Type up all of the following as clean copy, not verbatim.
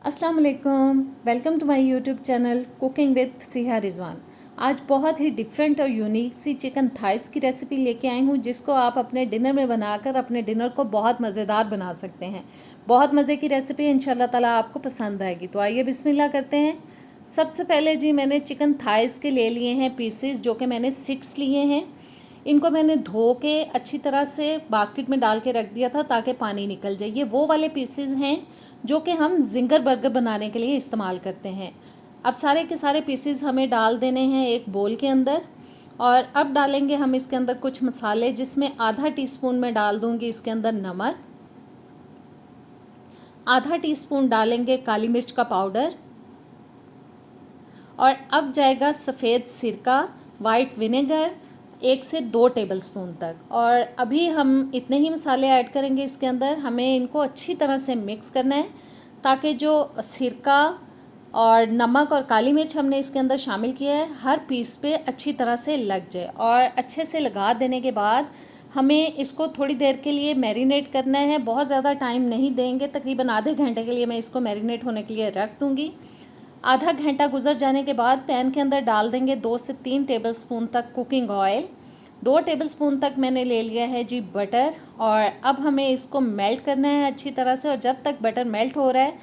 अस्सलाम वालेकुम, welcome to my YouTube channel cooking with Siha Rizwan. आज बहुत ही डिफरेंट और यूनिक सी चिकन थाइस की रेसिपी लेके आई हूँ, जिसको आप अपने डिनर में बनाकर अपने डिनर को बहुत मज़ेदार बना सकते हैं। बहुत मज़े की रेसिपी है, इंशाल्लाह ताला आपको पसंद आएगी। तो आइए बिस्मिल्लाह करते हैं। सबसे पहले जी मैंने चिकन थाइस के ले लिए हैं पीसेस, जो कि मैंने 6 लिए हैं। इनको मैंने धो के अच्छी तरह से बास्केट में डाल के रख दिया था ताकि पानी निकल जाए। ये वो वाले पीसेस हैं जो कि हम जिंगर बर्गर बनाने के लिए इस्तेमाल करते हैं। अब सारे के सारे पीसेस हमें डाल देने हैं एक बोल के अंदर। और अब डालेंगे हम इसके अंदर कुछ मसाले, जिसमें आधा टीस्पून मैं डाल दूंगी इसके अंदर नमक, आधा टीस्पून डालेंगे काली मिर्च का पाउडर, और अब जाएगा सफ़ेद सिरका, वाइट विनेगर 1 से 2 टेबलस्पून तक। और अभी हम इतने ही मसाले ऐड करेंगे इसके अंदर। हमें इनको अच्छी तरह से मिक्स करना है ताकि जो सिरका और नमक और काली मिर्च हमने इसके अंदर शामिल किया है हर पीस पे अच्छी तरह से लग जाए। और अच्छे से लगा देने के बाद हमें इसको थोड़ी देर के लिए मैरिनेट करना है। बहुत ज़्यादा टाइम नहीं देंगे, तकरीबन आधे घंटे के लिए मैं इसको मैरिनेट होने के लिए रख दूँगी। आधा घंटा गुजर जाने के बाद पैन के अंदर डाल देंगे 2 से 3 टेबलस्पून तक कुकिंग ऑयल। 2 टेबलस्पून तक मैंने ले लिया है जी बटर। और अब हमें इसको मेल्ट करना है अच्छी तरह से। और जब तक बटर मेल्ट हो रहा है,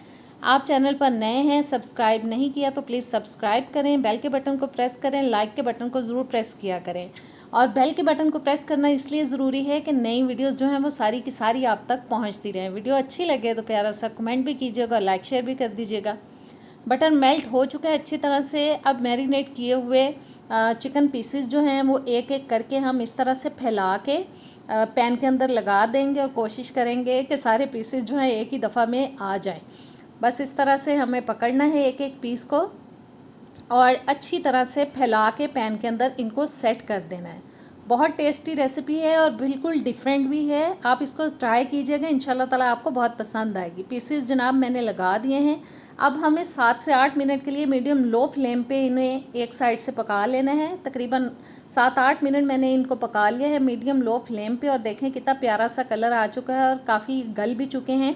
आप चैनल पर नए हैं, सब्सक्राइब नहीं किया तो प्लीज़ सब्सक्राइब करें, बेल के बटन को प्रेस करें, लाइक के बटन को ज़रूर प्रेस किया करें। और बेल के बटन को प्रेस करना इसलिए ज़रूरी है कि नई वीडियोस जो हैं वो सारी की सारी आप तक पहुंचती रहें। वीडियो अच्छी लगे तो प्यारा सा कमेंट भी कीजिएगा, लाइक शेयर भी कर दीजिएगा। बटर मेल्ट हो चुका है अच्छी तरह से। अब मैरिनेट किए हुए चिकन पीसेस जो हैं वो एक एक करके हम इस तरह से फैला के पैन के अंदर लगा देंगे और कोशिश करेंगे कि सारे पीसेस जो हैं एक ही दफ़ा में आ जाएं। बस इस तरह से हमें पकड़ना है एक एक पीस को और अच्छी तरह से फैला के पैन के अंदर इनको सेट कर देना है। बहुत टेस्टी रेसिपी है और बिल्कुल डिफरेंट भी है। आप इसको ट्राई कीजिएगा, इंशाल्लाह ताला आपको बहुत पसंद आएगी। पीसेस जनाब मैंने लगा दिए हैं। अब हमें 7 से 8 मिनट के लिए मीडियम लो फ्लेम पे इन्हें एक साइड से पका लेना है। तकरीबन 7-8 मिनट मैंने इनको पका लिया है मीडियम लो फ्लेम पे। और देखें कितना प्यारा सा कलर आ चुका है और काफ़ी गल भी चुके हैं।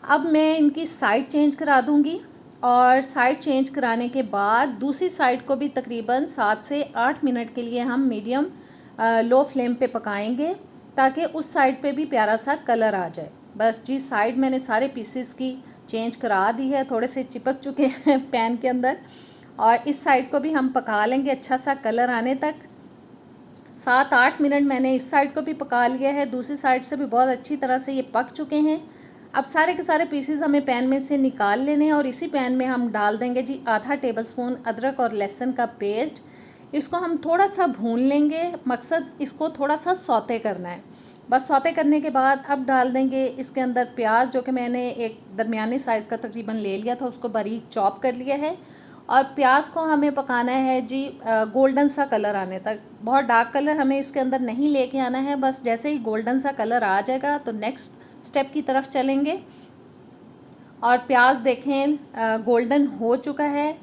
अब मैं इनकी साइड चेंज करा दूंगी। और साइड चेंज कराने के बाद दूसरी साइड को भी तकरीबन 7 से 8 मिनट के लिए हम मीडियम लो फ्लेम पे पकाएंगे ताकि उस साइड पे भी प्यारा सा कलर आ जाए। बस जी, साइड मैंने सारे पीसेस की चेंज करा दी है, थोड़े से चिपक चुके हैं पैन के अंदर। और इस साइड को भी हम पका लेंगे अच्छा सा कलर आने तक। 7-8 मिनट मैंने इस साइड को भी पका लिया है, दूसरी साइड से भी बहुत अच्छी तरह से ये पक चुके हैं। अब सारे के सारे पीसेस हमें पैन में से निकाल लेने हैं। और इसी पैन में हम डाल देंगे जी आधा टेबलस्पून अदरक और लहसुन का पेस्ट। इसको हम थोड़ा सा भून लेंगे, मकसद इसको थोड़ा सा सौते करना है। बस सौते करने के बाद अब डाल देंगे इसके अंदर प्याज, जो कि मैंने एक दरमियाने साइज़ का तकरीबन ले लिया था, उसको बारीक चॉप कर लिया है। और प्याज को हमें पकाना है जी गोल्डन सा कलर आने तक। बहुत डार्क कलर हमें इसके अंदर नहीं लेके आना है। बस जैसे ही गोल्डन सा कलर आ जाएगा तो नेक्स्ट स्टेप की तरफ चलेंगे। और प्याज देखें गोल्डन हो चुका है।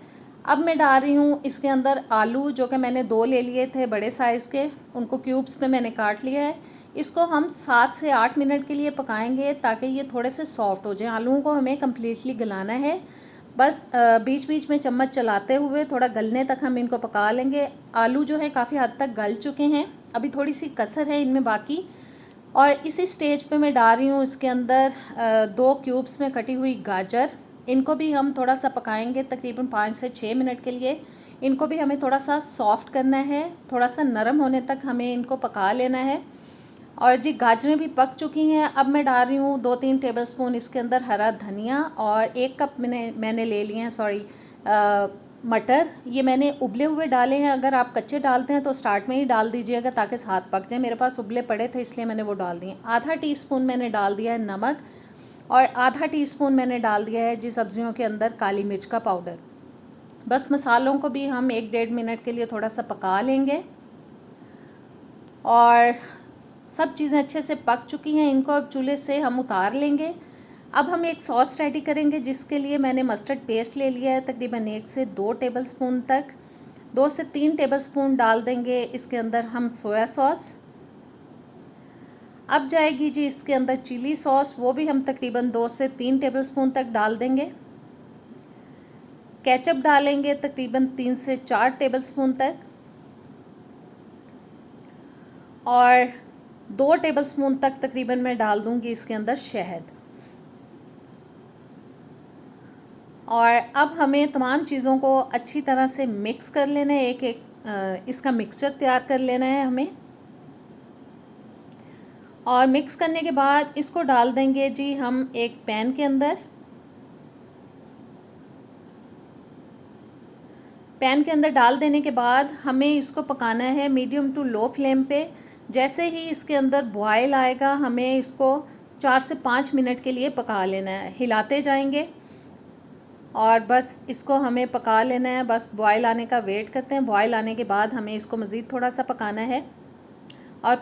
अब मैं डाल रही हूँ इसके अंदर आलू, जो कि मैंने 2 ले लिए थे बड़े साइज़ के, उनको क्यूब्स में मैंने काट लिया है। इसको हम 7 से 8 मिनट के लिए पकाएंगे ताकि ये थोड़े से सॉफ्ट हो जाएं। आलूओं को हमें कम्प्लीटली गलाना है। बस बीच बीच में चम्मच चलाते हुए थोड़ा गलने तक हम इनको पका लेंगे। आलू जो है काफ़ी हद तक गल चुके हैं, अभी थोड़ी सी कसर है इनमें बाकी। और इसी स्टेज पे मैं डाल रही हूँ इसके अंदर 2 क्यूब्स में कटी हुई गाजर। इनको भी हम थोड़ा सा पकाएंगे तकरीबन 5 से 6 मिनट के लिए। इनको भी हमें थोड़ा सा सॉफ्ट करना है, थोड़ा सा नरम होने तक हमें इनको पका लेना है। और जी गाजरें भी पक चुकी हैं। अब मैं डाल रही हूँ 2-3 टेबलस्पून इसके अंदर हरा धनिया। और 1 कप मैंने ले लिए हैं मटर। ये मैंने उबले हुए डाले हैं। अगर आप कच्चे डालते हैं तो स्टार्ट में ही डाल दीजिएगा ताकि साथ पक जाए। मेरे पास उबले पड़े थे इसलिए मैंने वो डाल दिए। आधा टीस्पून मैंने डाल दिया है नमक। और आधा टीस्पून मैंने डाल दिया है जी सब्जियों के अंदर काली मिर्च का पाउडर। बस मसालों को भी हम 1-1.5 मिनट के लिए थोड़ा सा पका लेंगे। और सब चीज़ें अच्छे से पक चुकी हैं, इनको अब चूल्हे से हम उतार लेंगे। अब हम एक सॉस रेडी करेंगे, जिसके लिए मैंने मस्टर्ड पेस्ट ले लिया है तकरीबन 1 से 2 टेबलस्पून तक। 2 से 3 टेबलस्पून डाल देंगे इसके अंदर हम सोया सॉस। अब जाएगी जी इसके अंदर चिली सॉस, वो भी हम तकरीबन 2 से 3 टेबलस्पून तक डाल देंगे। केचप डालेंगे तकरीबन 3 से 4 टेबलस्पून तक, और 2 टेबलस्पून तक तकरीबन मैं डाल दूंगी इसके अंदर शहद। और अब हमें तमाम चीज़ों को अच्छी तरह से मिक्स कर लेना है, एक एक इसका मिक्सचर तैयार कर लेना है हमें। और मिक्स करने के बाद इसको डाल देंगे जी हम एक पैन के अंदर। पैन के अंदर डाल देने के बाद हमें इसको पकाना है मीडियम टू लो फ्लेम पे। जैसे ही इसके अंदर बॉयल आएगा हमें इसको 4 से 5 मिनट के लिए पका लेना है, हिलाते जाएंगे और बस इसको हमें पका लेना है। बस बॉयल आने का वेट करते हैं। बॉयल आने के बाद हमें इसको मज़ीद थोड़ा सा पकाना है। और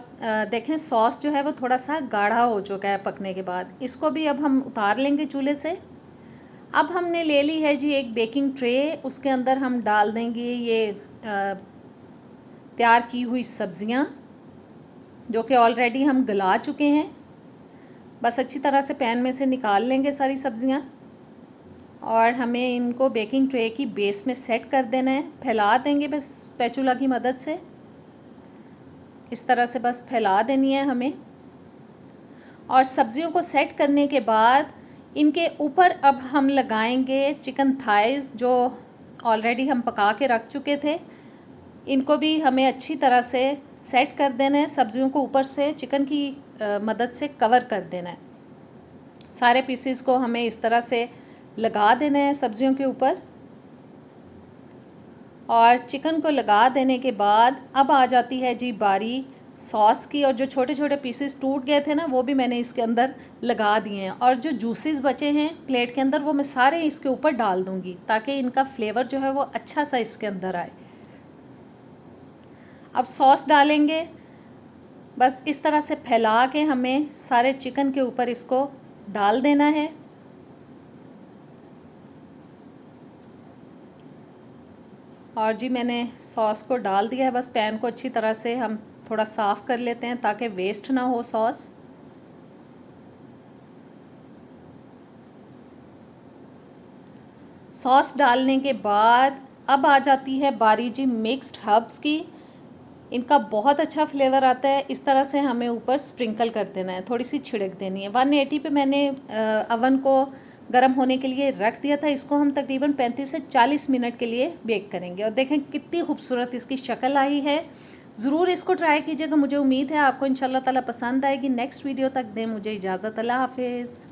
देखें सॉस जो है वो थोड़ा सा गाढ़ा हो चुका है पकने के बाद। इसको भी अब हम उतार लेंगे चूल्हे से। अब हमने ले ली है जी एक बेकिंग ट्रे, उसके अंदर हम डाल देंगे ये तैयार की हुई सब्ज़ियाँ जो कि ऑलरेडी हम गला चुके हैं। बस अच्छी तरह से पैन में से निकाल लेंगे सारी सब्ज़ियाँ और हमें इनको बेकिंग ट्रे की बेस में सेट कर देना है। फैला देंगे बस स्पैचुला की मदद से, इस तरह से बस फैला देनी है हमें। और सब्ज़ियों को सेट करने के बाद इनके ऊपर अब हम लगाएंगे चिकन थाइज़ जो ऑलरेडी हम पका के रख चुके थे। इनको भी हमें अच्छी तरह से सेट कर देना है। सब्ज़ियों को ऊपर से चिकन की मदद से कवर कर देना है। सारे पीसेस को हमें इस तरह से लगा देना है सब्ज़ियों के ऊपर। और चिकन को लगा देने के बाद अब आ जाती है जी बारी सॉस की। और जो छोटे छोटे पीसेस टूट गए थे ना वो भी मैंने इसके अंदर लगा दिए हैं। और जो जूसेस बचे हैं प्लेट के अंदर वो मैं सारे इसके ऊपर डाल दूंगी ताकि इनका फ्लेवर जो है वो अच्छा सा इसके अंदर आए। अब सॉस डालेंगे, बस इस तरह से फैला के हमें सारे चिकन के ऊपर इसको डाल देना है। और जी मैंने सॉस को डाल दिया है। बस पैन को अच्छी तरह से हम थोड़ा साफ़ कर लेते हैं ताकि वेस्ट ना हो सॉस। सॉस डालने के बाद अब आ जाती है बारी जी मिक्स्ड हर्ब्स की। इनका बहुत अच्छा फ्लेवर आता है। इस तरह से हमें ऊपर स्प्रिंकल कर देना है, थोड़ी सी छिड़क देनी है। 180 पे मैंने अवन को गर्म होने के लिए रख दिया था। इसको हम तकरीबन 35 से 40 मिनट के लिए बेक करेंगे। और देखें कितनी खूबसूरत इसकी शक्ल आई है। ज़रूर इसको ट्राई कीजिएगा। मुझे उम्मीद है आपको इंशाल्लाह ताला पसंद आएगी। नेक्स्ट वीडियो तक दें मुझे इजाज़त। अल्लाह हाफिज़।